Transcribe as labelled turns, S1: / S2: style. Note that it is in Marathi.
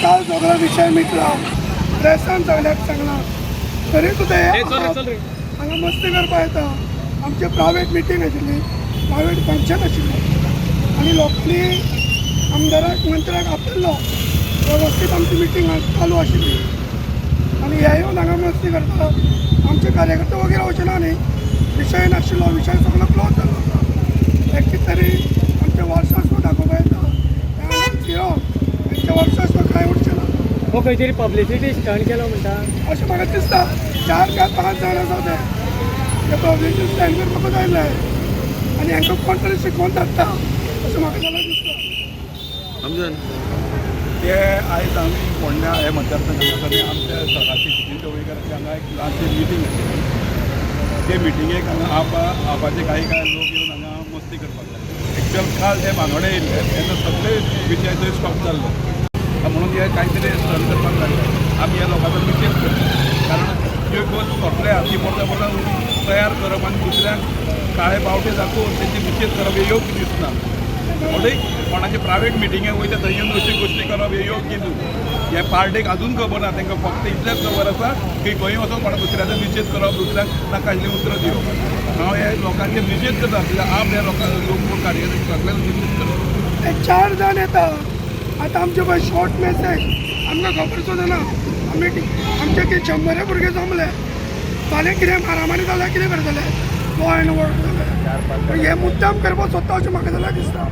S1: काल सगळा विषय मिटला, प्रेसान सगळ्याक सांगला तरी सुद्धा हांगा मस्ती करपा येता. आमची प्रायवेट मिटींग आशिल्ली, प्रायवेट फंक्शन आशिल्लें आनी लोकांनी आमदाराक मंत्र्याक आपयल्लो. व्यवस्थीत आमची मिटींग चालू आशिल्ली आनी हे येवन हांगा मस्ती करता. आमचे कार्यकर्ते वगैरे वचना न्ही, विशय नाशिल्लो, विशय सगळो क्लोज जालो आसा. एक तरी आमचें वर्चस्व दाखोवपा येता. त्यांचें वर्चस्व कांय उरचें ना.
S2: हो खंय तरी पब्लिसिटी स्टंट केलो म्हणटा
S1: अशें म्हाका दिसता. 4 काय 5 जाण आसा ते पब्लिसिटी स्टंट करपाक जाय आनी हांकां कोण तरी शिकवून धाडटा अशें म्हाका जाल्यार दिसता.
S3: समजून ते आयज आमी फोंड्या हे मतदारसंघांत आमच्या सराची जितेंद्र ढवळीकरांची हांगा एक ल्हानशी मिटींग आशिल्ली. ते मिटिंगेक हांगा आपाचे काही लोक येवन हांगा मस्ती करपाक लागले. एक्चुअल काल हे बांगडे येयल्ले तेन्ना सगळे विशय थंय स्टॉप जाल्लो. म्हणून हे कांय तरी स्टंट करपाक लागले. आमी ह्या लोकांचो निशेध करता, कारण ह्यो गोष्ट सोंपल्या ती परत परत तयार करप आनी दुसऱ्यांक काळे बावटे दाखोवन तेंची निशेध करप हे योग्य दिसना. म्हणून कोणाचे प्रायवेट मिटिंगेक वयता थंय येवन अशी गोश्टी करप हे योग्य न्हू. हे पार्टेक अजून खबर ना, तांकां फक्त इतलेंच खबर आसा की खंय वचून कोणा दुसऱ्याचो निशेध करप, दुसऱ्याक नाका आशिल्लें उतरां दिवप. हांव हे लोकांचे निशेध करता, आप ह्या लोकांक लोक कार्यकर्ते सगळ्यांक निशेध करप.
S1: ते 4 जाण येता. आतां आमचे पळय शॉर्ट मॅसेज आमकां खबर सुद्दां ना. आमचे कितें 100 भुरगे जमले, फाल्यां कितें मारामारी जाल्यार कितें करतले, लॉ एंड ऑर्डर जालें. हे मुद्दाम करपाक सोदता अशें म्हाका जाल्यार दिसता.